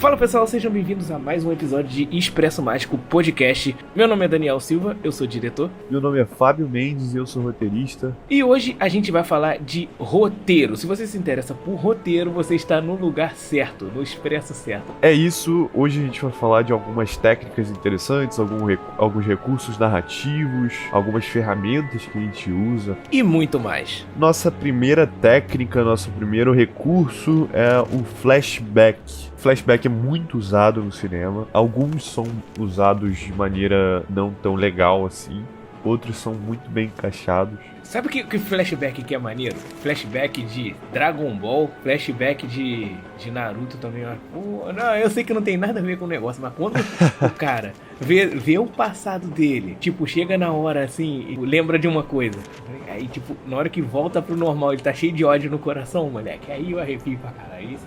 Fala pessoal, sejam bem-vindos a mais um episódio de Expresso Mágico Podcast. Meu nome é Daniel Silva, eu sou diretor. Meu nome é Fábio Mendes e eu sou roteirista. E hoje a gente vai falar de roteiro. Se você se interessa por roteiro, você está no lugar certo, no Expresso certo. É isso, hoje a gente vai falar de algumas técnicas interessantes, alguns recursos narrativos, algumas ferramentas que a gente usa. E muito mais. Nossa primeira técnica, nosso primeiro recurso é o flashback. Flashback é muito usado no cinema. Alguns são usados de maneira não tão legal assim. Outros são muito bem encaixados. Sabe o que flashback que é maneiro? Flashback de Dragon Ball, flashback de Naruto também. Pô, não, eu sei que não tem nada a ver com o negócio, mas quando o cara vê o passado dele, tipo, chega na hora assim e lembra de uma coisa. Aí, tipo, na hora que volta pro normal, ele tá cheio de ódio no coração, moleque. Aí eu arrepio pra caralho. Isso.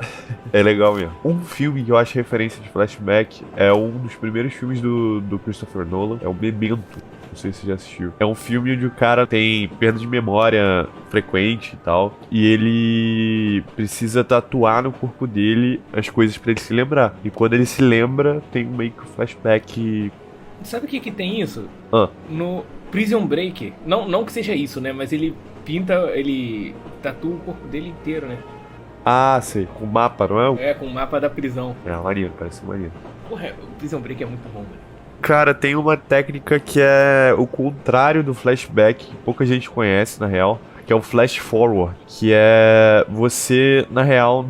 É legal mesmo. Um filme que eu acho referência de flashback é um dos primeiros filmes do Christopher Nolan, é o Memento. Não sei se você já assistiu. É um filme onde o cara tem perda de memória frequente e tal. E ele precisa tatuar no corpo dele as coisas pra ele se lembrar. E quando ele se lembra, tem meio que um flashback. Sabe o que tem isso? Ah. No Prison Break. Não que seja isso, né? Mas ele tatua o corpo dele inteiro, né? Ah, sei. Com mapa, não é? É, com o mapa da prisão. É, maneiro, parece maneiro. Porra, o Prison Break é muito bom, velho. Cara, tem uma técnica que é o contrário do flashback, que pouca gente conhece, na real, que é o flash forward, que é você, na real,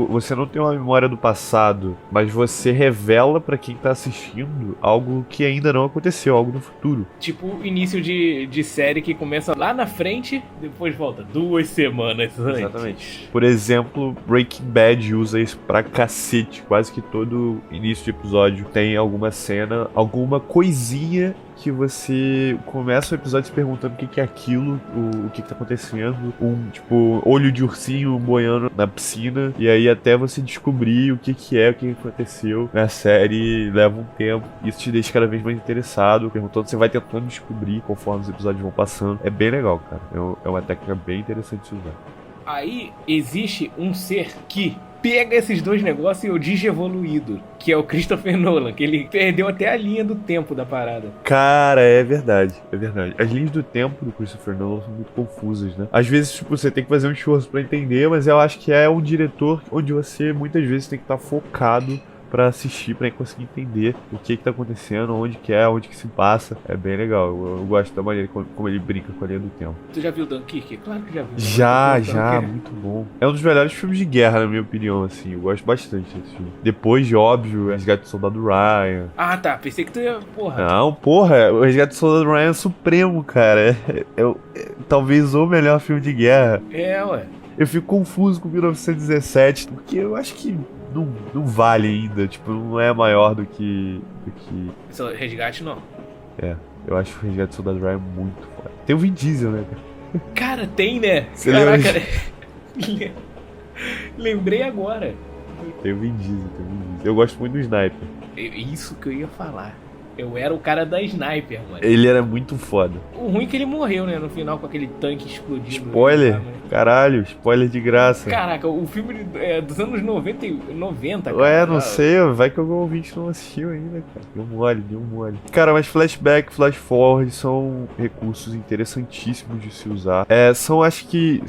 você não tem uma memória do passado, mas você revela pra quem tá assistindo algo que ainda não aconteceu, algo no futuro. Tipo início de série que começa lá na frente, depois volta 2 semanas antes. Exatamente. Por exemplo, Breaking Bad usa isso pra cacete. Quase que todo início de episódio tem alguma cena, alguma coisinha que você começa o episódio se perguntando o que é aquilo, o que tá acontecendo, olho de ursinho boiando na piscina, e aí até você descobrir o que aconteceu na série, leva um tempo, isso te deixa cada vez mais interessado, perguntando, você vai tentando descobrir conforme os episódios vão passando. É bem legal, cara, é uma técnica bem interessante de se usar. Aí existe um ser que pega esses dois negócios e o digievoluído, que é o Christopher Nolan, que ele perdeu até a linha do tempo da parada. Cara, é verdade. As linhas do tempo do Christopher Nolan são muito confusas, né? Às vezes, você tem que fazer um esforço pra entender, mas eu acho que é um diretor onde você, muitas vezes, tem que estar focado pra assistir, pra conseguir entender o que tá acontecendo, onde que se passa. É bem legal, eu gosto da maneira como ele brinca com a linha do tempo. Tu já viu Dunkirk? Claro que já viu. Já, muito bom. É um dos melhores filmes de guerra, na minha opinião, assim, eu gosto bastante desse filme. Depois de, óbvio, Resgate do Soldado Ryan. Ah, tá, pensei que tu ia, porra. Não, porra, o Resgate do Soldado Ryan é supremo, cara. É talvez o melhor filme de guerra. É, ué. Eu fico confuso com 1917, porque eu acho que não vale ainda, não é maior do que... Esse Resgate não. É, eu acho o Resgate do Soldado Ryan muito foda. Tem o Vin Diesel, né, cara? Cara, tem, né? Você Caraca, lembrei agora. Tem o Vin Diesel. Eu gosto muito do Sniper. Isso que eu ia falar. Eu era o cara da Sniper, mano. Ele era muito foda. O ruim é que ele morreu, né? No final, com aquele tanque explodindo. Spoiler? Caralho, spoiler de graça. Caraca, o filme dos anos 90, cara. Ué, não sei, vai que algum ouvinte não assistiu ainda, cara. Deu mole. Cara, mas flashback, flash forward são recursos interessantíssimos de se usar. São acho que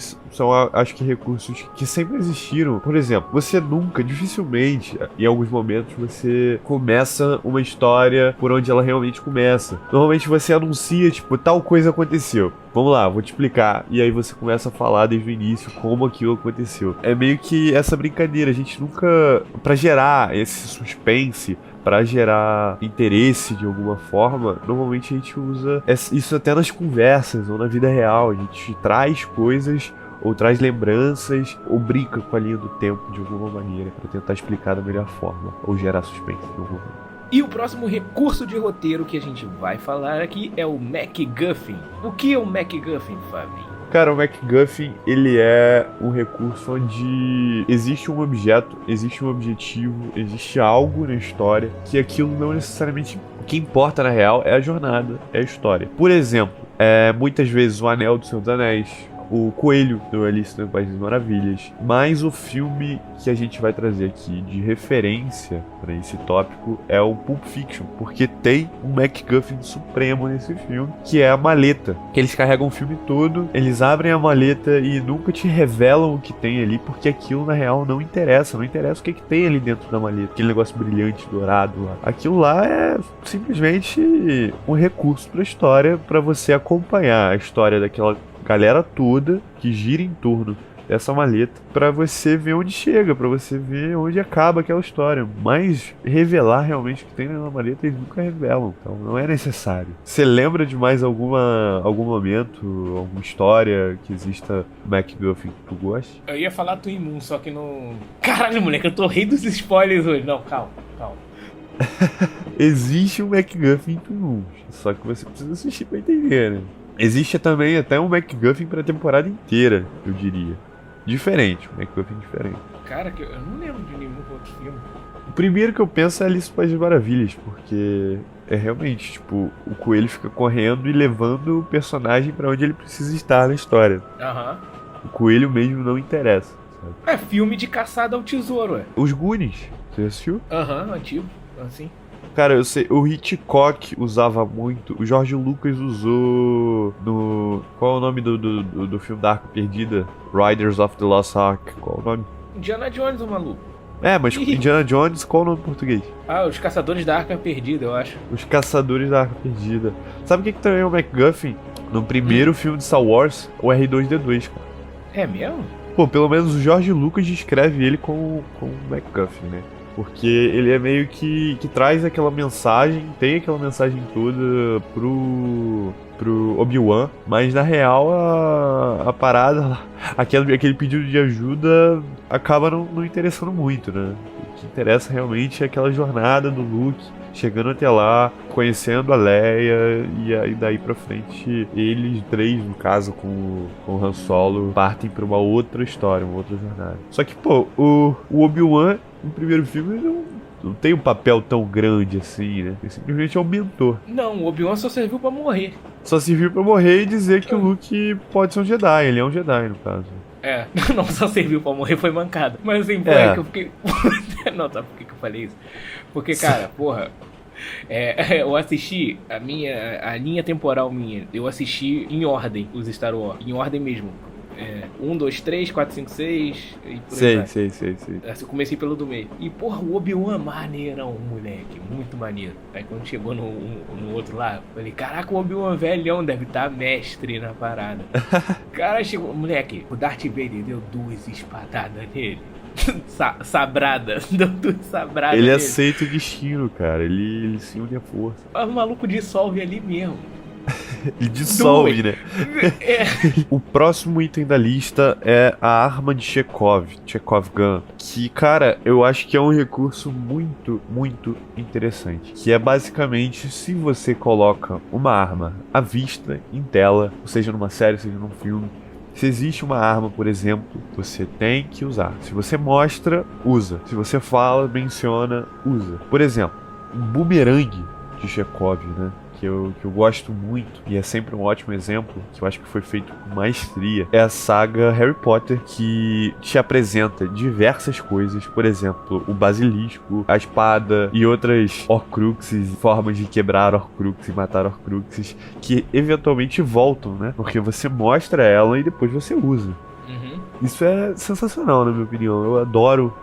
recursos que sempre existiram. Por exemplo, você dificilmente, em alguns momentos, você começa uma história por onde ela realmente começa. Normalmente você anuncia, tal coisa aconteceu. Vamos lá, vou te explicar. E aí você começa a falar desde o início como aquilo aconteceu. É meio que essa brincadeira. A gente nunca... Pra gerar esse suspense, pra gerar interesse de alguma forma, normalmente a gente usa isso até nas conversas ou na vida real. A gente traz coisas ou traz lembranças, ou brinca com a linha do tempo de alguma maneira pra tentar explicar da melhor forma, ou gerar suspense de alguma forma. E o próximo recurso de roteiro que a gente vai falar aqui é o MacGuffin. O que é o MacGuffin, Fábio? Cara, o MacGuffin, ele é um recurso onde existe um objeto, existe um objetivo, existe algo na história que aquilo não necessariamente... O que importa, na real, é a jornada, é a história. Por exemplo, muitas vezes o Anel do Senhor dos Anéis, o Coelho do Alice no País das Maravilhas. Mas o filme que a gente vai trazer aqui de referência para esse tópico é o Pulp Fiction, porque tem um MacGuffin supremo nesse filme, que é a maleta. Que eles carregam o filme todo, eles abrem a maleta e nunca te revelam o que tem ali, porque aquilo na real não interessa o que tem ali dentro da maleta, aquele negócio brilhante, dourado lá. Aquilo lá é simplesmente um recurso pra história, pra você acompanhar a história daquela galera toda que gira em torno dessa maleta, pra você ver onde chega, pra você ver onde acaba aquela história. Mas revelar realmente o que tem na maleta eles nunca revelam, então não é necessário. Você lembra de mais algum momento, alguma história que exista no MacGuffin que tu goste? Eu ia falar Twin Moon, só que não... Caralho, moleque, eu tô rei dos spoilers hoje. Não, calma. Existe um MacGuffin em Twin Moon, só que você precisa assistir pra entender, né? Existe também até um MacGuffin pra temporada inteira, eu diria. Diferente, um MacGuffin diferente. Cara, eu não lembro de nenhum outro filme. O primeiro que eu penso é Alice no País das Maravilhas, porque é realmente, tipo, o coelho fica correndo e levando o personagem pra onde ele precisa estar na história. Aham. O coelho mesmo não interessa, sabe? É filme de caçada ao tesouro, ué. Os Goonies, você assistiu? Aham, antigo, assim. Cara, eu sei, o Hitchcock usava muito, o George Lucas usou no... Qual é o nome do filme da Arca Perdida? Riders of the Lost Ark, qual é o nome? Indiana Jones, o maluco. É, mas Indiana Jones, qual é o nome em português? Ah, Os Caçadores da Arca Perdida, eu acho. Os Caçadores da Arca Perdida. Sabe o que também é o MacGuffin? No primeiro filme de Star Wars, o R2-D2, cara. É mesmo? Pô, pelo menos o George Lucas descreve ele como MacGuffin, né? Porque ele é meio que traz aquela mensagem, tem aquela mensagem toda pro Obi-Wan, mas na real a parada, aquele pedido de ajuda acaba não interessando muito, né? O que interessa realmente é aquela jornada do Luke chegando até lá, conhecendo a Leia, e aí daí pra frente eles três, no caso com o Han Solo, partem pra uma outra história, uma outra jornada. Só que, pô, o Obi-Wan no primeiro filme não tem um papel tão grande assim, né? Ele simplesmente é um mentor. Não, o Obi-Wan só serviu pra morrer. Só serviu pra morrer e dizer que o Luke pode ser um Jedi, ele é um Jedi no caso. É, não só serviu pra morrer, foi mancado. Mas assim, pô, É. que eu fiquei... Não, sabe por que eu falei isso? Porque, cara, porra... eu assisti a linha temporal minha. Eu assisti em ordem os Star Wars. Em ordem mesmo. 1, 2, 3, 4, 5, 6 e por aí vai. Sei. Assim, eu comecei pelo do meio. E porra, o Obi-Wan maneirão, moleque. Muito maneiro. Aí quando chegou no outro lá, eu falei, caraca, o Obi-Wan velhão deve estar mestre na parada. Cara, chegou, moleque, o Darth Vader deu 2 espadadas nele. Sabrada. Deu 2 sabradas Ele nele. aceita o destino, cara. Ele se une à força. Mas o maluco dissolve ali mesmo. Ele dissolve, né? É. O próximo item da lista é a arma de Chekhov Gun, que, cara, eu acho que é um recurso muito, muito interessante, que é basicamente se você coloca uma arma à vista, em tela, ou seja numa série, seja num filme, se existe uma arma, por exemplo, você tem que usar. Se você mostra, usa. Se você fala, menciona, usa. Por exemplo, um bumerangue de Chekhov, né? Que eu gosto muito, e é sempre um ótimo exemplo, que eu acho que foi feito com maestria, é a saga Harry Potter, que te apresenta diversas coisas, por exemplo, o basilisco, a espada e outras horcruxes, formas de quebrar horcruxes e matar horcruxes, que eventualmente voltam, né? Porque você mostra ela e depois você usa. Isso é sensacional, na minha opinião. Eu adoro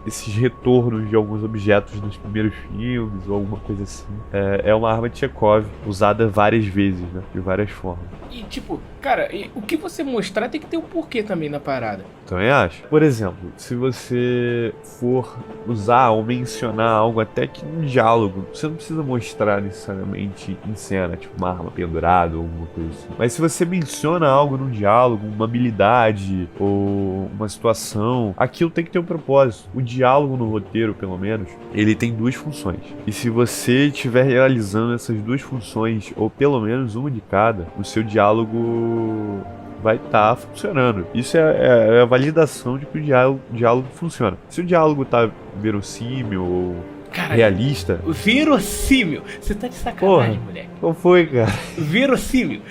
esses retornos de alguns objetos dos primeiros filmes ou alguma coisa assim. É uma arma de Chekhov usada várias vezes, né? De várias formas. E tipo, cara, o que você mostrar tem que ter um porquê também na parada. Também acho. Por exemplo, se você for usar ou mencionar algo até que num diálogo, você não precisa mostrar necessariamente em cena, tipo uma arma pendurada ou alguma coisa assim. Mas se você menciona algo num diálogo, uma habilidade ou uma situação, aquilo tem que ter um propósito. O diálogo no roteiro, pelo menos, ele tem 2 funções. E se você estiver realizando essas 2 funções, ou pelo menos uma de cada, o seu diálogo vai estar funcionando. Isso é a validação de que o diálogo funciona. Se o diálogo tá verossímil ou Cara, realista. verossímil. Você tá de sacanagem, moleque. Qual foi, cara? Verossímil.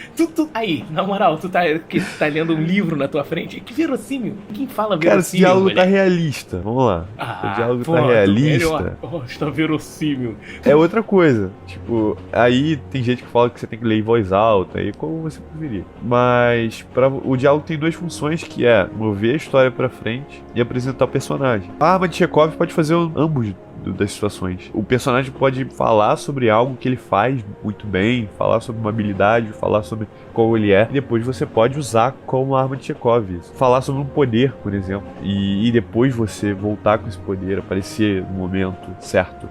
Aí, na moral, tu tá lendo um livro na tua frente. Que verossímil? Quem fala verossímil, Cara, esse diálogo moleque? tá realista. Vamos lá. O diálogo tá realista. Está verossímil. É outra coisa. Tipo, aí tem gente que fala que você tem que ler em voz alta, aí como você preferir. Mas o diálogo tem duas funções, que é mover a história pra frente e apresentar o personagem. A arma de Chekhov pode fazer ambos das situações. O personagem pode falar sobre algo que ele faz muito bem, falar sobre uma habilidade, falar sobre qual ele é, e depois você pode usar como arma de Chekhov. Falar sobre um poder, por exemplo, e depois você voltar com esse poder, aparecer no momento certo.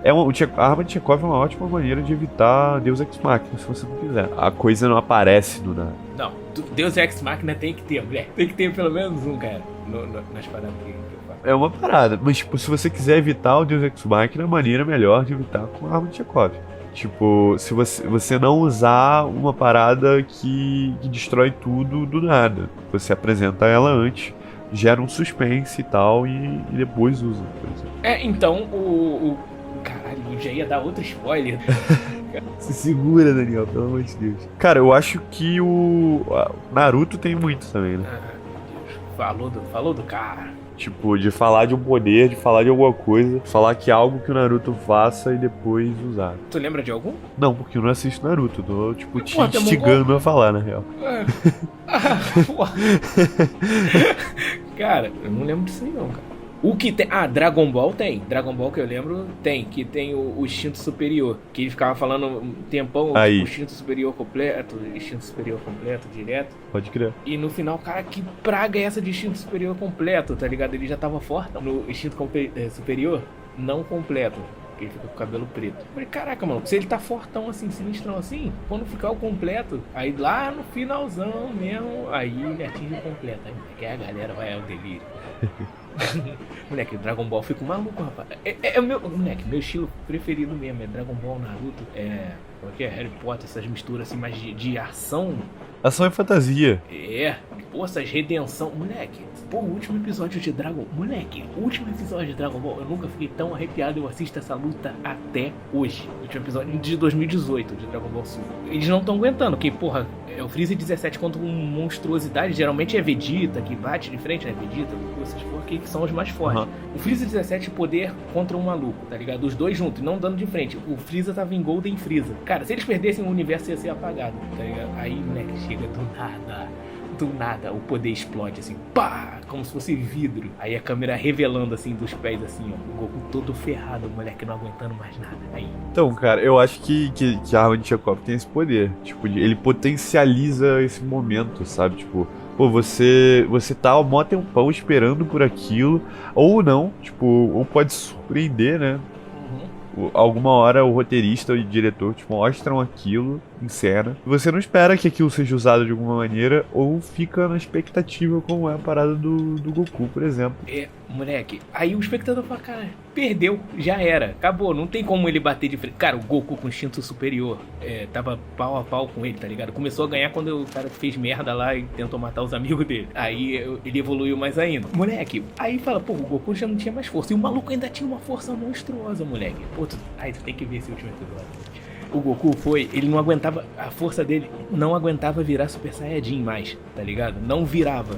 A arma de Chekhov é uma ótima maneira de evitar Deus Ex Machina, se você não quiser. A coisa não aparece do nada. Não, Deus Ex Machina tem que ter, mulher. Tem que ter pelo menos um, cara, nas paradas que eu faço. É uma parada, mas tipo, se você quiser evitar o Deus Ex Machina, a maneira melhor de evitar com a arma de Chekhov. Tipo, se você não usar uma parada que destrói tudo do nada. Você apresenta ela antes, gera um suspense e tal, e depois usa, por exemplo. Então caralho, eu já ia dar outro spoiler. Se segura, Daniel, pelo amor de Deus. Cara, eu acho que o Naruto tem muito também, né? Deus. Falou do cara. Tipo, de falar de um poder, de falar de alguma coisa, falar que é algo que o Naruto faça e depois usar. Tu lembra de algum? Não, porque eu não assisto Naruto, tô, tipo, te Porra, instigando a falar, na real. Porra. Cara, eu não lembro disso aí não, cara. O que tem... Dragon Ball tem. Dragon Ball que eu lembro tem. Que tem o instinto superior. Que ele ficava falando um tempão. Aí. O instinto superior completo. Instinto superior completo, direto. Pode crer. E no final, cara, que praga é essa de instinto superior completo, tá ligado? Ele já tava forte. No instinto superior, não completo. Que ele fica com o cabelo preto. Eu falei, caraca, mano, se ele tá fortão assim, sinistrão assim, quando ficar o completo, aí lá no finalzão mesmo, aí ele atinge o completo. Aí a galera vai ao delírio. Moleque, Dragon Ball fica maluco, rapaz. Moleque, meu estilo preferido mesmo é Dragon Ball, Naruto, como é que é? Harry Potter, essas misturas assim, mais de ação. Ação e fantasia. Pô, essas redenção. Moleque, o último episódio de Dragon Ball, eu nunca fiquei tão arrepiado. Eu assisto essa luta até hoje. O último episódio de 2018 de Dragon Ball Super. Eles não estão aguentando, porque, porra, é o Freezer 17 contra uma monstruosidade. Geralmente é Vegeta que bate de frente, né? Vegeta, essas porra que são os mais fortes. O Freezer 17 poder contra um maluco, tá ligado? Os dois juntos, não dando de frente. O Freezer tava em Golden Freezer. Cara, se eles perdessem, o universo ia ser apagado, tá ligado? Aí, moleque, chega do nada, o poder explode assim, pá, como se fosse vidro. Aí a câmera revelando assim dos pés assim, ó, o Goku todo ferrado, o moleque não aguentando mais nada. Aí. Então, cara, eu acho que a arma de Chekhov tem esse poder, tipo, ele potencializa esse momento, sabe? Tipo, pô, você tá mó tempão esperando por aquilo, ou não, tipo, ou pode surpreender, né? Alguma hora o roteirista e o diretor te mostram aquilo em cena. Você não espera que aquilo seja usado de alguma maneira, ou fica na expectativa, como é a parada do Goku, por exemplo. Moleque, aí o espectador fala, cara, perdeu, já era, acabou, não tem como ele bater de frente. Cara, o Goku com instinto superior, tava pau a pau com ele, tá ligado? Começou a ganhar quando o cara fez merda lá e tentou matar os amigos dele. Aí ele evoluiu mais ainda. Moleque, aí fala, pô, o Goku já não tinha mais força. E o maluco ainda tinha uma força monstruosa, moleque. Pô, tu tem que ver esse último episódio. O Goku ele não aguentava, a força dele não aguentava virar Super Saiyajin mais, tá ligado? Não virava.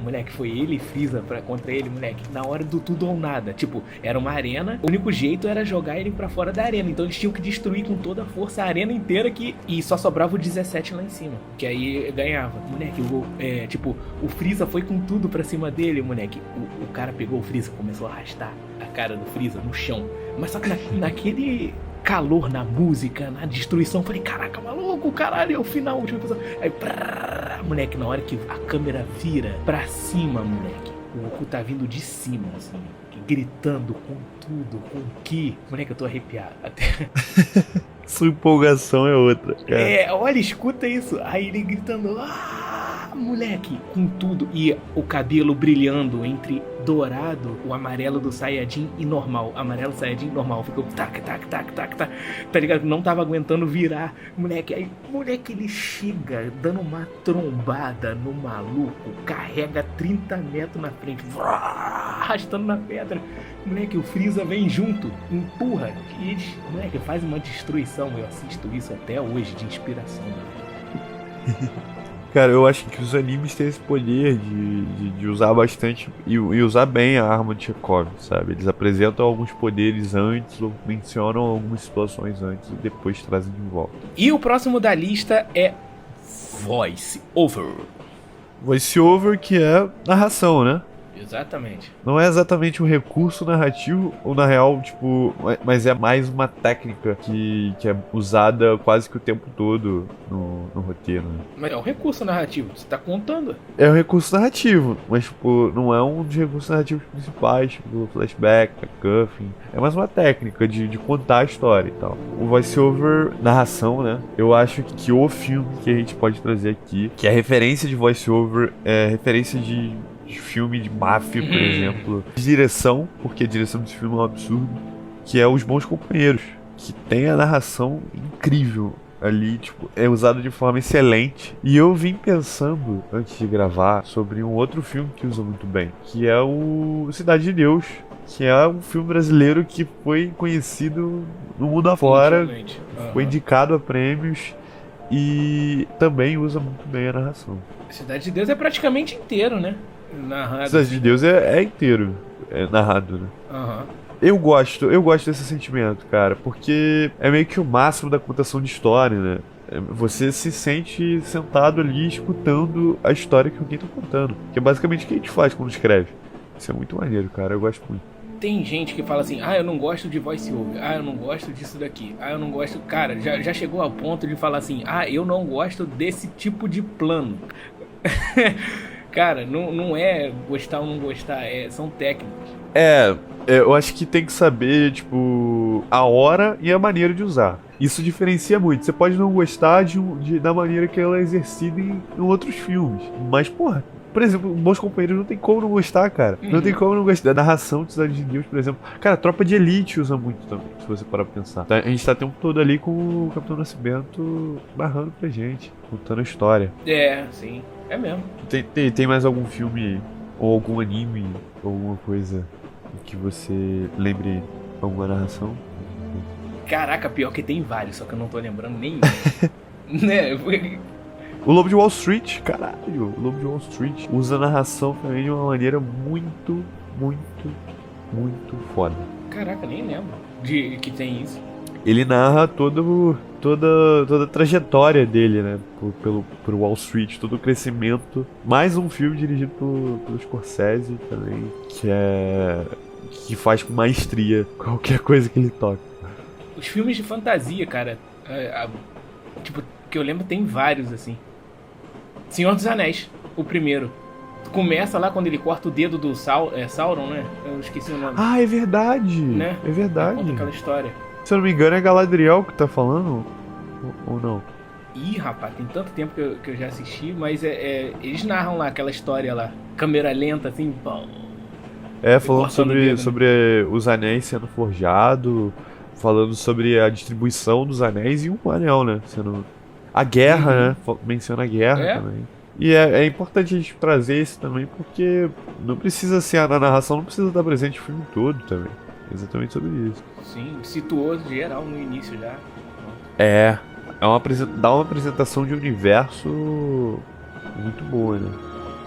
Moleque, foi ele e Freeza contra ele, moleque, na hora do tudo ou nada. Tipo, era uma arena, o único jeito era jogar ele pra fora da arena, então eles tinham que destruir com toda a força a arena inteira e só sobrava o 17 lá em cima, que aí ganhava. Moleque, o Freeza foi com tudo pra cima dele, moleque. O cara pegou o Freeza, começou a arrastar a cara do Freeza no chão, mas só que naquele calor, na música, na destruição, falei, caraca, maluco, caralho, é o final, o último episódio. Aí, moleque, na hora que a câmera vira pra cima, moleque, o Goku tá vindo de cima, assim, gritando com tudo, com que, moleque, eu tô arrepiado até. Sua empolgação é outra, cara. Olha, escuta isso. Aí ele gritando, moleque, com tudo. E o cabelo brilhando entre dourado, o amarelo do Saiyajin e normal. Amarelo Saiyajin normal. Ficou tac, tac, tac, tac, tac. Tá ligado? Não tava aguentando virar. Moleque, aí, moleque, ele chega dando uma trombada no maluco. Carrega 30 metros na frente. Arrastando na pedra. Moleque, o Freeza vem junto. Empurra. E eles, moleque, faz uma destruição. Eu assisto isso até hoje de inspiração, moleque. Cara, eu acho que os animes têm esse poder de usar bastante e usar bem a arma de Chekhov, sabe? Eles apresentam alguns poderes antes ou mencionam algumas situações antes e depois trazem de volta. E o próximo da lista é Voice Over. Voice Over, que é narração, né? Exatamente. Não é exatamente um recurso narrativo, ou na real, tipo, mas é mais uma técnica que é usada quase que o tempo todo no roteiro. Né? Mas é um recurso narrativo, você tá contando. É um recurso narrativo, mas tipo, não é um dos recursos narrativos principais, tipo, flashback, MacGuffin. É mais uma técnica de contar a história e tal. O voice-over, narração, né? Eu acho que o filme que a gente pode trazer aqui, que é referência de voice-over, é referência de filme de máfia, por exemplo. Direção, porque a direção desse filme é um absurdo. Que é Os Bons Companheiros, que tem a narração incrível ali, tipo, é usado de forma excelente. E eu vim pensando, antes de gravar, sobre um outro filme que usa muito bem, que é o Cidade de Deus, que é um filme brasileiro que foi conhecido no mundo afora, foi indicado a prêmios e também usa muito bem a narração. Cidade de Deus é praticamente inteiro, né? Narrado. Cidade de Deus é inteiro, é narrado, né? Eu gosto desse sentimento, cara, porque é meio que o máximo da contação de história, né? Você se sente sentado ali escutando a história que alguém tá contando, que é basicamente o que a gente faz quando escreve. Isso é muito maneiro, cara, eu gosto muito. Tem gente que fala assim, eu não gosto de voice over, eu não gosto disso daqui, eu não gosto... Cara, já chegou ao ponto de falar assim, eu não gosto desse tipo de plano. Cara, não é gostar ou não gostar, são técnicas. Eu acho que tem que saber, tipo, a hora e a maneira de usar. Isso diferencia muito. Você pode não gostar da maneira que ela é exercida em outros filmes. Mas, porra, por exemplo, Bons Companheiros não tem como não gostar, cara. Não tem como não gostar. Da narração de Cidade de Deus, por exemplo. Cara, Tropa de Elite usa muito também, se você parar pra pensar. A gente tá o tempo todo ali com o Capitão Nascimento barrando pra gente, contando a história. Sim. É mesmo. Tem mais algum filme ou algum anime ou alguma coisa que você lembre alguma narração? Caraca, pior que tem vários, só que eu não tô lembrando nenhum. Né? O Lobo de Wall Street, caralho. O Lobo de Wall Street usa a narração também de uma maneira muito, muito, muito foda. Caraca, nem lembro de que tem isso. Ele narra toda a trajetória dele, né? Por Wall Street, todo o crescimento. Mais um filme dirigido pelo Scorsese também, que faz com maestria qualquer coisa que ele toca. Os filmes de fantasia, cara, tipo, que eu lembro tem vários, assim. Senhor dos Anéis, o primeiro. Começa lá quando ele corta o dedo do Sauron, né? Eu esqueci o nome. É verdade! Né? É verdade. Conta aquela história. Se eu não me engano é Galadriel que tá falando, ou não? Ih, rapaz, tem tanto tempo que eu já assisti, mas eles narram lá aquela história lá. Câmera lenta, assim, pão. Falando sobre os anéis sendo forjados, falando sobre a distribuição dos anéis e um anel, né? A guerra, né? Menciona a guerra também. E é importante a gente trazer isso também, porque não precisa ser, a narração não precisa estar presente o filme todo também. Exatamente sobre isso. Sim, situou geral no início já. Dá uma apresentação de universo muito boa, né?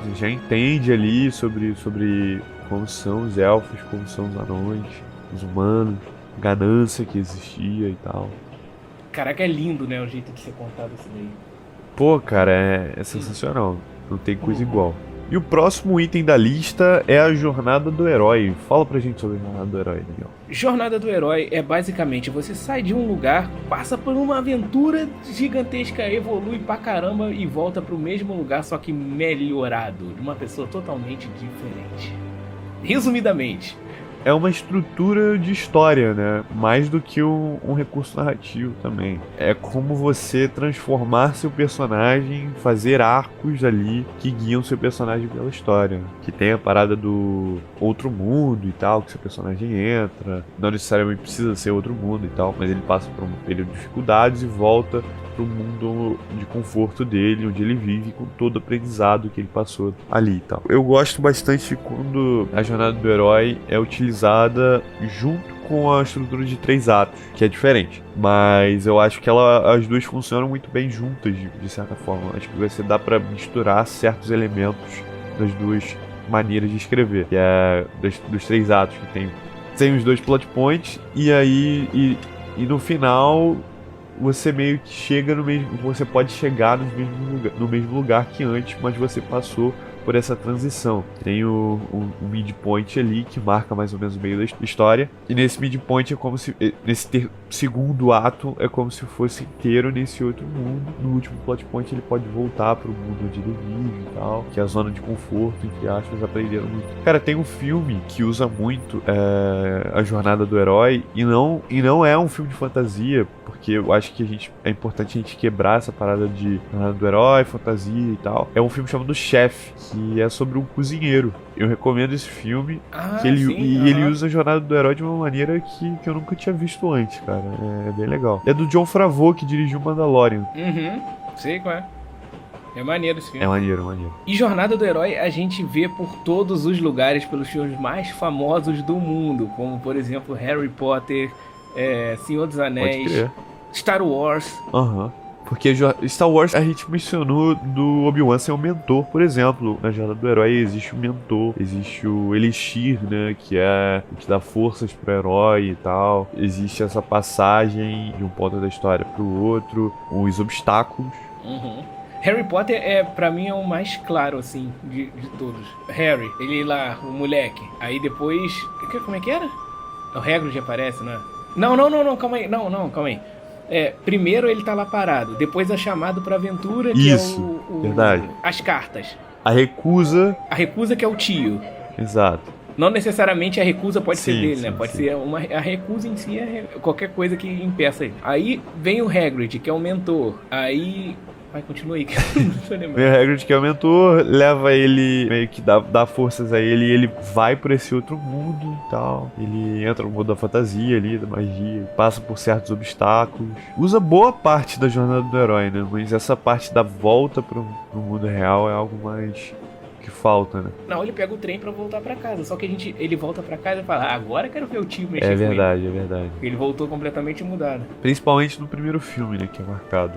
Você já entende ali sobre como são os elfos, como são os anões, os humanos, ganância que existia e tal. Caraca, é lindo, né, o jeito de ser contado isso daí. Pô, cara, é sensacional. Não tem coisa igual. E o próximo item da lista é a Jornada do Herói. Fala pra gente sobre a Jornada do Herói, Daniel. Jornada do Herói é basicamente você sai de um lugar, passa por uma aventura gigantesca, evolui pra caramba e volta pro mesmo lugar, só que melhorado, de uma pessoa totalmente diferente. Resumidamente, é uma estrutura de história, né? Mais do que um recurso narrativo também. É como você transformar seu personagem, fazer arcos ali que guiam seu personagem pela história. Que tem a parada do outro mundo e tal, que seu personagem entra. Não necessariamente precisa ser outro mundo e tal, mas ele passa por um período de dificuldades e volta pro mundo de conforto dele, onde ele vive, com todo o aprendizado que ele passou ali e tal. Eu gosto bastante quando a jornada do herói é utilizada junto com a estrutura de 3 atos, que é diferente. Mas eu acho que as duas funcionam muito bem juntas, de certa forma. Acho que você dá pra misturar certos elementos das duas maneiras de escrever, que é dos 3 atos, que tem os 2 plot points, e aí e no final você meio que chega no mesmo. Você pode chegar no mesmo lugar que antes, mas você passou por essa transição. Tem o midpoint ali, que marca mais ou menos o meio da história. E nesse midpoint é como se. Nesse segundo ato é como se fosse inteiro nesse outro mundo. No último plot point ele pode voltar pro mundo onde ele vive e tal, que é a zona de conforto, entre aspas, aprenderam muito. Cara, tem um filme que usa muito a jornada do herói, e não é um filme de fantasia, porque eu acho que é importante a gente quebrar essa parada de jornada do herói, fantasia e tal. É um filme chamado Chef, que é sobre um cozinheiro. Eu recomendo esse filme, ele usa a jornada do herói de uma maneira que eu nunca tinha visto antes, cara. É bem legal. É do Jon Favreau, que dirigiu Mandalorian. Sei qual é. É maneiro esse filme. É maneiro. E Jornada do Herói a gente vê por todos os lugares, pelos filmes mais famosos do mundo, como por exemplo Harry Potter, Senhor dos Anéis, Star Wars. Porque Star Wars, a gente mencionou do Obi-Wan ser um mentor, por exemplo. Na Jornada do Herói existe o mentor, existe o Elixir, né, que é o que dá forças pro herói e tal. Existe essa passagem de um ponto da história pro outro, os obstáculos. Harry Potter pra mim é o mais claro, assim, de todos. Harry, ele lá, o moleque. Aí depois... Como é que era? O Hagrid aparece, né? Não, calma aí. Calma aí. Primeiro ele tá lá parado, depois é chamado pra aventura, que isso, é verdade. As cartas. A recusa, que é o tio. Exato. Não necessariamente a recusa pode ser dele, né? Pode sim. ser a recusa em si, qualquer coisa que impeça ele. Aí vem o Hagrid, que é o mentor. Aí... Vai, continua aí, que eu não tô lembrando. Vem o Hagrid, que é o mentor, leva ele, meio que dá forças a ele, e ele vai por esse outro mundo e tal. Ele entra no mundo da fantasia ali, da magia, passa por certos obstáculos. Usa boa parte da jornada do herói, né? Mas essa parte da volta pro mundo real é algo mais que falta, né? Não, ele pega o trem pra voltar pra casa. Só que ele volta pra casa e fala, agora eu quero ver o tio mexer com ele. É verdade. Ele voltou completamente mudado. Principalmente no primeiro filme, né? Que é marcado.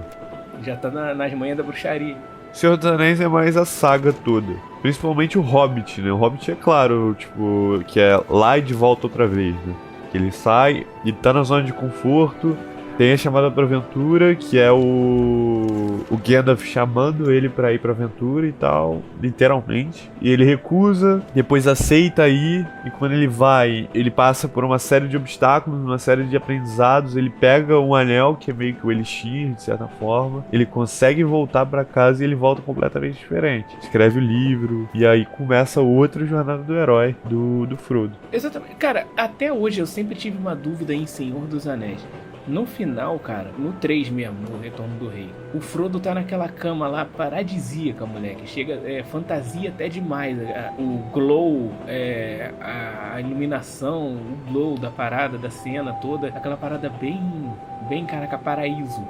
Já tá nas manhas da bruxaria. Senhor dos Anéis é mais a saga toda. Principalmente o Hobbit, né? O Hobbit é claro, tipo, que é lá e de volta outra vez, né? Que ele sai e tá na zona de conforto. Tem a chamada pra aventura, que é o Gandalf chamando ele pra ir pra aventura e tal, literalmente. E ele recusa, depois aceita ir, e quando ele vai, ele passa por uma série de obstáculos, uma série de aprendizados, ele pega um anel, que é meio que o Elixir, de certa forma, ele consegue voltar pra casa e ele volta completamente diferente. Escreve o livro, e aí começa outra jornada do herói, do Frodo. Exatamente. Cara, até hoje eu sempre tive uma dúvida em Senhor dos Anéis. No final, cara, no 3 mesmo, no Retorno do Rei, o Frodo tá naquela cama lá paradisíaca, moleque. Chega, fantasia até demais. O glow, a iluminação, o glow da parada, da cena toda. Aquela parada bem caraca, paraíso.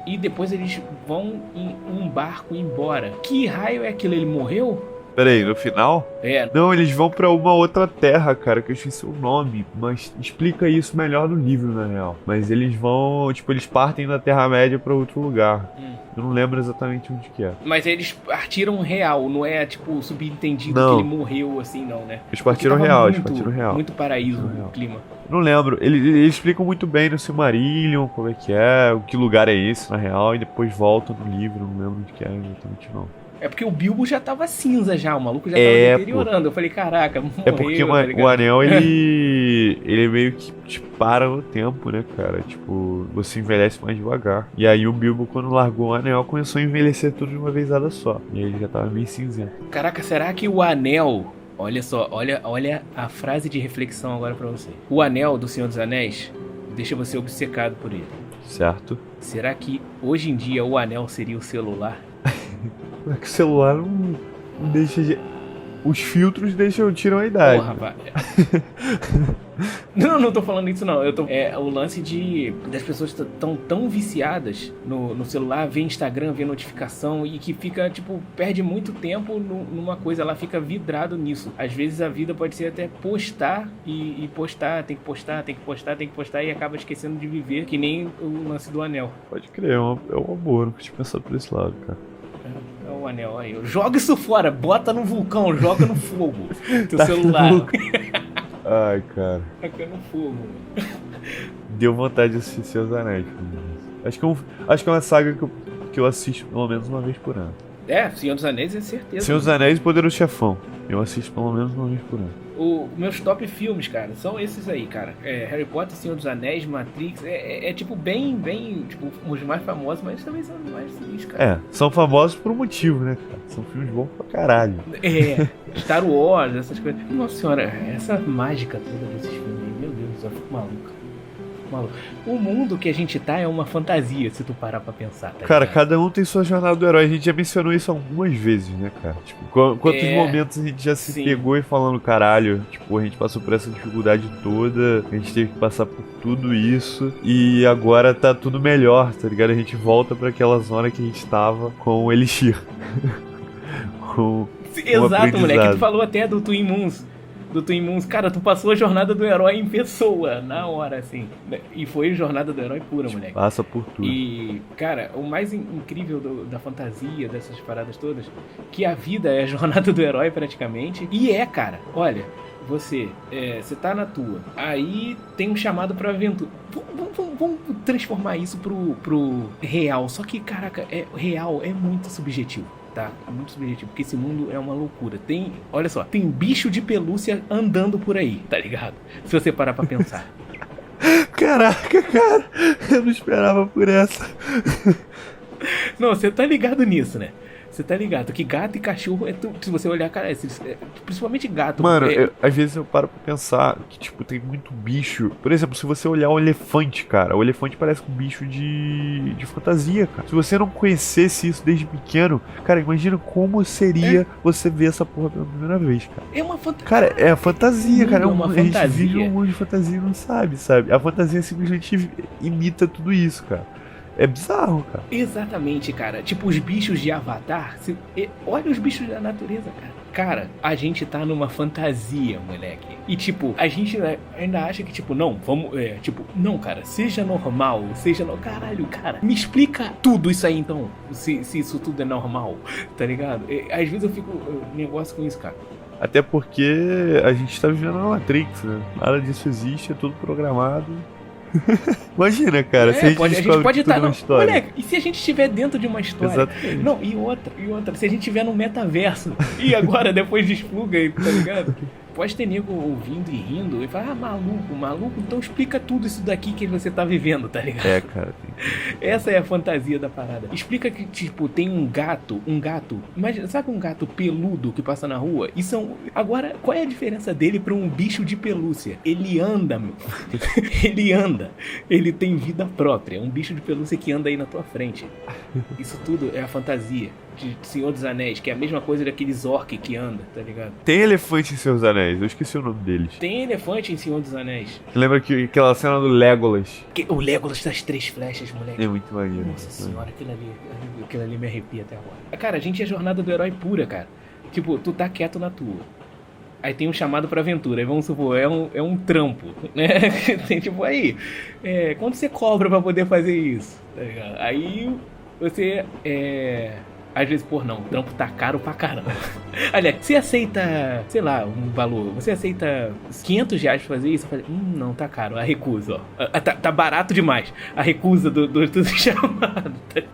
E depois eles vão em um barco embora. Que raio é aquilo? Ele morreu? Peraí, no final? Não, eles vão pra uma outra terra, cara, que eu esqueci o nome, mas explica isso melhor no livro, na real. Mas eles vão, tipo, eles partem da Terra-média pra outro lugar. Eu não lembro exatamente onde que é. Mas eles partiram real, não é, tipo, subentendido que ele morreu, assim, não, né? Eles partiram real, Muito paraíso o clima. Não lembro, eles explicam muito bem no Silmarillion como é, que lugar é esse, na real, e depois voltam no livro, não lembro onde que é exatamente, não. É porque o Bilbo já tava cinza já, o maluco já tava deteriorando. Eu falei, caraca, morreu. É porque o anel, ele meio que te para no tempo, né, cara? Tipo, você envelhece mais devagar. E aí o Bilbo, quando largou o anel, começou a envelhecer tudo de uma vezada só. E aí ele já tava meio cinzento. Caraca, será que o anel... Olha só, olha a frase de reflexão agora pra você. O anel do Senhor dos Anéis deixa você obcecado por ele. Certo? Será que hoje em dia o anel seria o celular? É que o celular não deixa de... Os filtros tiram a idade. Porra, rapaz. Não tô falando isso não. É o lance das pessoas estão tão viciadas no celular, vê Instagram, vê notificação e que fica, tipo, perde muito tempo numa coisa, ela fica vidrado nisso. Às vezes a vida pode ser até postar e postar, tem que postar e acaba esquecendo de viver, que nem o lance do anel. Pode crer, é uma boa, não tinha pensado por esse lado, cara. É o anel aí. Joga isso fora, bota no vulcão, joga no fogo. Teu Tá celular. Ai, cara. Taca no fogo. Deu vontade de assistir Os Anéis. Acho que é uma saga que eu assisto pelo menos uma vez por ano. Senhor dos Anéis é certeza. Senhor dos Anéis e Poderoso Chefão. Eu assisto pelo menos uma vez por ano. Meus top filmes, cara, são esses aí, cara. Harry Potter, Senhor dos Anéis, Matrix. Tipo, bem, tipo, os mais famosos, mas também são os mais sinistros, cara. São famosos por um motivo, né, cara? São filmes bons pra caralho. Star Wars, essas coisas. Nossa senhora, essa mágica toda desses filmes aí, meu Deus, eu fico maluco. O mundo que a gente tá é uma fantasia, se tu parar pra pensar, tá Cara, ligado? cada um tem sua jornada do herói. A gente já mencionou isso algumas vezes, né, cara? Tipo, quantos momentos a gente já se pegou e falando, caralho, tipo, a gente passou por essa dificuldade toda, a gente teve que passar por tudo isso e agora tá tudo melhor, tá ligado? A gente volta pra aquela zona que a gente tava com o Elixir. Exato, moleque, tu falou até do Twin Moons. Cara, tu passou a jornada do herói em pessoa, na hora, assim. E foi jornada do herói pura, moleque. Passa por tudo. E, cara, o mais incrível da fantasia, dessas paradas todas, que a vida é a jornada do herói, praticamente. E cara, olha, você tá na tua, aí tem um chamado pra aventura. Vamos transformar isso pro real. Só que, caraca, real é muito subjetivo. Tá, é muito subjetivo, porque esse mundo é uma loucura. Olha só, tem bicho de pelúcia andando por aí, tá ligado? Se você parar pra pensar. Caraca, cara, eu não esperava por essa. Não, você tá ligado nisso, né? Você tá ligado que gato e cachorro se você olhar, cara, principalmente gato. Mano, às vezes eu paro pra pensar que, tipo, tem muito bicho. Por exemplo, se você olhar o elefante, cara, o elefante parece um bicho de fantasia, cara. Se você não conhecesse isso desde pequeno, cara, imagina como seria você ver essa porra pela primeira vez, cara. É uma fantasia. Cara, é a fantasia, cara. Uma a gente fantasia. vive um mundo de fantasia e não sabe? A fantasia simplesmente imita tudo isso, cara. É bizarro, cara. Exatamente, cara. Tipo, os bichos de Avatar. Olha os bichos da natureza, cara. Cara, a gente tá numa fantasia, moleque. E, tipo, a gente ainda acha que, tipo, não, vamos... não, cara, seja normal. Caralho, cara, me explica tudo isso aí, então. Se isso tudo é normal, tá ligado? Às vezes eu fico negócio com isso, cara. Até porque a gente tá vivendo na Matrix, né? Nada disso existe, é tudo programado. Imagina, cara, se a gente pode estar numa história. Moleque, e se a gente estiver dentro de uma história? Exatamente. Não, e outra, se a gente estiver no metaverso, e agora depois despluga aí, tá ligado? Pode ter nego ouvindo e rindo e falar, maluco, então explica tudo isso daqui que você tá vivendo, tá ligado? Cara. Essa é a fantasia da parada. Explica que, tipo, tem um gato, imagina, sabe um gato peludo que passa na rua? Agora, qual é a diferença dele pra um bicho de pelúcia? Ele anda, meu. Ele anda. Ele tem vida própria. É um bicho de pelúcia que anda aí na tua frente. Isso tudo é a fantasia de Senhor dos Anéis, que é a mesma coisa daqueles orc que anda, tá ligado? Tem elefante em Senhor dos Anéis, eu esqueci o nome deles. Tem elefante em Senhor dos Anéis. Lembra aquela cena do Legolas? O Legolas das 3 flechas, moleque. É muito maneiro. Nossa senhora, aquilo ali me arrepia até agora. Cara, a gente é jornada do herói pura, cara. Tipo, tu tá quieto na tua. Aí tem um chamado pra aventura. Aí vamos supor, é um trampo, né? Tem tipo aí. Quanto você cobra pra poder fazer isso? Tá ligado? Aí você às vezes, não, o trampo tá caro pra caramba. Aliás, você aceita, sei lá, um valor, você aceita R$500 pra fazer isso? Eu falei, não, tá caro, a recusa, ó. Tá barato demais, a recusa do chamado.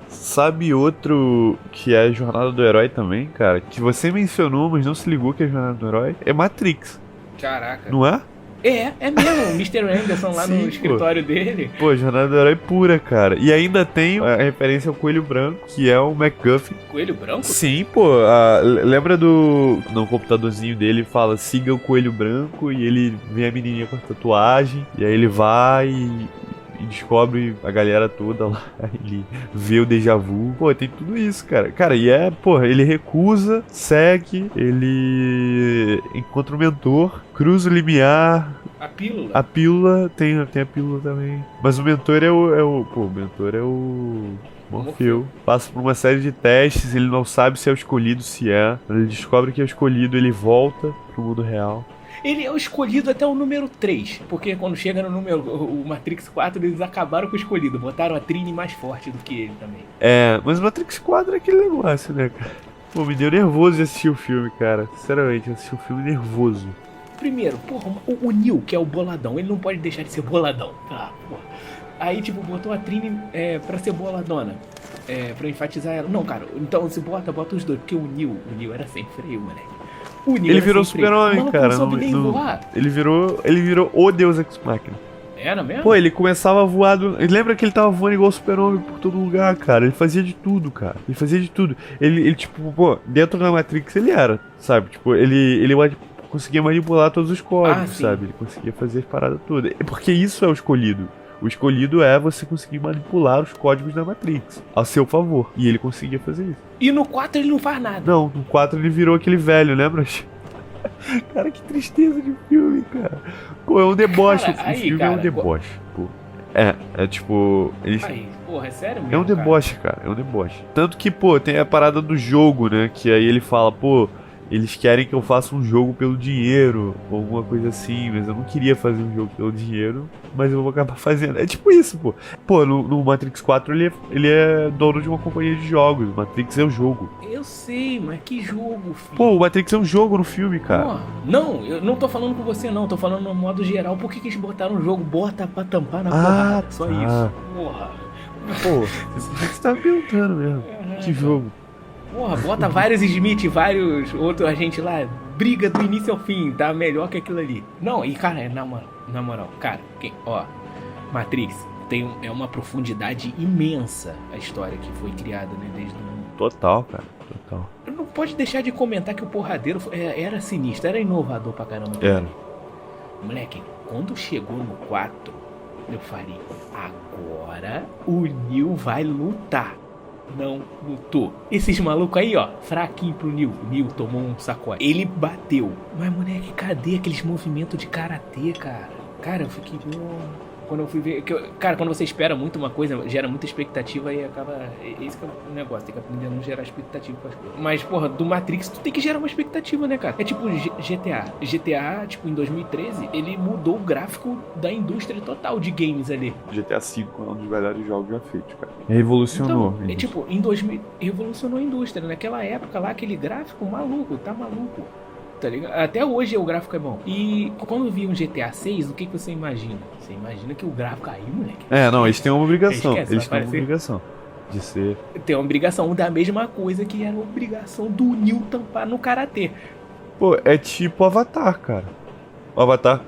Sabe outro que é a jornada do herói também, cara? Que você mencionou, mas não se ligou que é a jornada do herói? É Matrix. Caraca. Não é? É mesmo, o Mr. Anderson lá Sim, no pô. escritório dele. Pô, Jornada do Herói pura, cara. E ainda tem a referência ao Coelho Branco, que é o MacGuffin. Coelho branco? Sim, pô. Lembra do... No computadorzinho dele fala, siga o Coelho Branco, e ele vê a menininha com a tatuagem, e aí ele vai e descobre a galera toda lá. Ele vê o déjà vu. Pô, tem tudo isso, cara. Cara, e porra, ele recusa, segue, ele encontra o mentor, cruza o limiar. A pílula? A pílula, tem a pílula também. Mas o mentor o mentor é o Morfeu. Passa por uma série de testes, ele não sabe se é o escolhido, se é. Quando ele descobre que é o escolhido, ele volta pro mundo real. Ele é o escolhido até o número 3, porque quando chega no número, o Matrix 4, eles acabaram com o escolhido, botaram a Trini mais forte do que ele também. Mas o Matrix 4 é aquele negócio, né, cara? Pô, me deu nervoso de assistir o filme, cara. Sinceramente, eu assisti o filme nervoso. Primeiro, porra, o Neo, que é o boladão, ele não pode deixar de ser boladão. Ah, porra. Aí, tipo, botou a Trini pra ser boladona. Pra enfatizar ela. Não, cara, então se bota os dois, porque o Neo era sem freio, moleque. Ele virou super-homem, cara. Não soube nem voar. Ele virou o Deus Ex Machina. Era mesmo? Pô, ele começava a voar lembra que ele tava voando igual o super-homem por todo lugar, cara? Ele fazia de tudo, cara. Ele fazia de tudo. Ele tipo, pô, dentro da Matrix ele era, sabe? Tipo, ele conseguia manipular todos os códigos, sabe? Ele conseguia fazer as paradas todas. Porque isso é o escolhido. O escolhido é você conseguir manipular os códigos da Matrix a seu favor. E ele conseguia fazer isso. E no 4 ele não faz nada. Não, no 4 ele virou aquele velho, lembra? Cara, que tristeza de filme, cara. Pô, é um deboche. Cara, o filme é um deboche, pô. É tipo... Aí, porra, é sério mesmo, é um deboche, cara. É um deboche. Tanto que, pô, tem a parada do jogo, né? Que aí ele fala, pô... Eles querem que eu faça um jogo pelo dinheiro, ou alguma coisa assim, mas eu não queria fazer um jogo pelo dinheiro, mas eu vou acabar fazendo. É tipo isso, pô. Pô, no Matrix 4 ele é dono de uma companhia de jogos. O Matrix é o jogo. Eu sei, mas que jogo, filho? Pô, o Matrix é um jogo no filme, cara. Porra, não, eu não tô falando com você não, tô falando no modo geral. Por que eles botaram o jogo? Bota pra tampar na porrada, só isso. Porra. Pô, você tá perguntando mesmo. Que jogo? Porra, bota vários Smith, vários outros agentes lá, briga do início ao fim, tá melhor que aquilo ali. Não, e cara, na moral, cara, Matrix é uma profundidade imensa a história que foi criada, né, desde o... Total, cara, total. Não pode deixar de comentar que o porradeiro era sinistro, era inovador pra caramba. Era. Moleque, quando chegou no 4, eu falei, agora o Neo vai lutar. Não lutou. Esses malucos aí, ó, fraquinho pro Neo. O Neo tomou um sacode. Ele bateu. Mas, moleque, cadê aqueles movimentos de karatê, cara? Cara, eu fiquei... Quando eu fui ver... Cara, quando você espera muito uma coisa, gera muita expectativa e acaba... Esse que é o negócio, tem que aprender a não gerar expectativa com as coisas. Mas, porra, do Matrix, tu tem que gerar uma expectativa, né, cara? É tipo GTA. GTA, tipo, em 2013, ele mudou o gráfico da indústria total de games ali. GTA V é um dos melhores jogos já feitos, cara. Revolucionou. Então, tipo, em 2000, revolucionou a indústria. Naquela época lá, aquele gráfico maluco, tá maluco. Tá ligado? Até hoje o gráfico é bom. E quando vi um GTA 6, o que você imagina? Você imagina que o gráfico caiu, moleque. Não, eles têm uma obrigação. Esquece, eles têm uma obrigação de ser... Tem uma obrigação da mesma coisa que era a obrigação do Neo tampar no karatê. Pô, é tipo Avatar, cara. O Avatar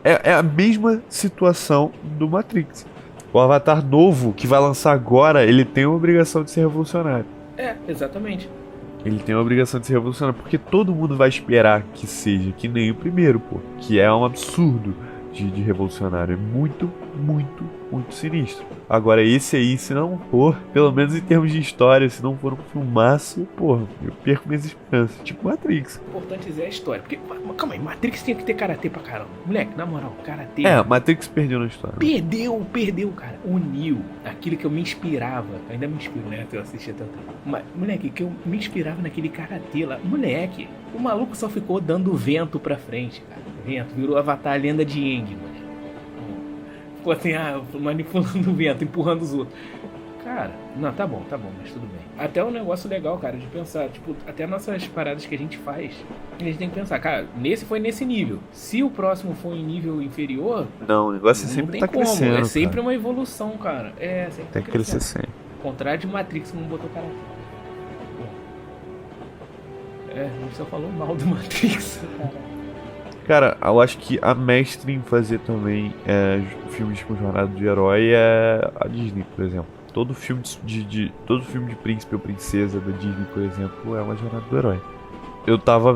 é a mesma situação do Matrix. O Avatar novo que vai lançar agora, ele tem uma obrigação de ser revolucionário. Exatamente. Ele tem a obrigação de ser revolucionário, porque todo mundo vai esperar que seja que nem o primeiro, pô. Que é um absurdo de revolucionário. É muito, muito, muito sinistro. Agora, esse aí, se não for, pelo menos em termos de história, se não for um filmaço, porra, eu perco minhas esperanças. Tipo Matrix. O importante é a história. Porque, calma aí, Matrix tinha que ter karatê pra caramba. Moleque, na moral, karatê. Matrix perdeu na história. Perdeu, cara. O Neo, aquilo que eu me inspirava, ainda me inspiro, né? Eu assistia tanto. Mas, moleque, que eu me inspirava naquele karatê lá. Moleque, o maluco só ficou dando vento pra frente, cara. Vento, virou Avatar, a lenda de Aang, mano. Ficou assim, manipulando o vento, empurrando os outros. Cara, não, tá bom, mas tudo bem. Até um negócio legal, cara, de pensar, tipo, até nossas paradas que a gente faz, a gente tem que pensar, cara, foi nesse nível. Se o próximo for em nível inferior... Não, o negócio sempre tá crescendo, é sempre cara. uma evolução, cara. Sempre tem que crescer sempre. Ao contrário de Matrix, que não botou cara. A gente só falou mal do Matrix, cara. Cara, eu acho que a mestre em fazer também filmes com jornada do herói é a Disney, por exemplo. Todo filme todo filme de príncipe ou princesa da Disney, por exemplo, é uma jornada do herói. Eu tava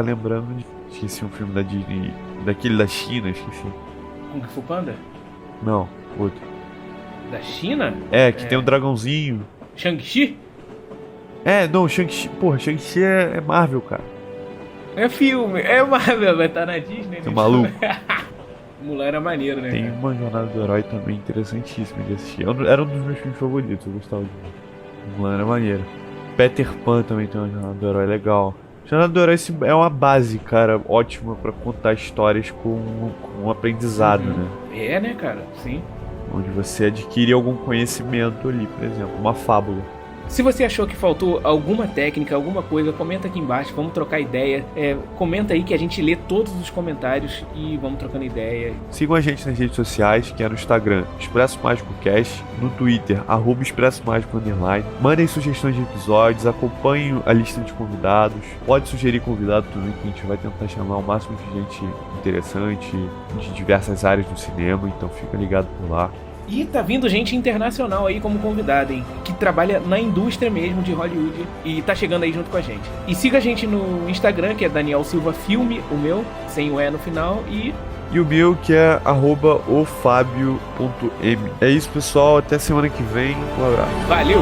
lembrando esqueci um filme da Disney, daquele da China, esqueci. Kung Fu Panda? Não, outro. Da China? Que tem um dragãozinho. Shang-Chi? Não, Shang-Chi. Porra, Shang-Chi é Marvel, cara. É filme, é Marvel, vai estar na Disney. Tá maluco? Mulan era maneiro, né? Tem cara? uma jornada do herói também interessantíssima de assistir. Era um dos meus filmes favoritos, eu gostava de Mulan era maneiro. Peter Pan também tem uma jornada do herói legal. Jornada do herói é uma base, cara, ótima pra contar histórias com um aprendizado, né? É, né, cara? Sim. Onde você adquire algum conhecimento ali, por exemplo, uma fábula. Se você achou que faltou alguma técnica, alguma coisa, comenta aqui embaixo, vamos trocar ideia. Comenta aí que a gente lê todos os comentários e vamos trocando ideia. Sigam a gente nas redes sociais, que é no Instagram, Expresso Mágico Cast, no Twitter, @Expresso Mágico _. Mandem sugestões de episódios, acompanhem a lista de convidados. Pode sugerir convidado também, que a gente vai tentar chamar o máximo de gente interessante, de diversas áreas do cinema, então fica ligado por lá. E tá vindo gente internacional aí como convidada, hein? Que trabalha na indústria mesmo de Hollywood e tá chegando aí junto com a gente. E siga a gente no Instagram, que é Daniel Silva Filme, o meu, sem o E no final, e o meu, que é @ofabio.m. É isso, pessoal. Até semana que vem. Um abraço. valeu!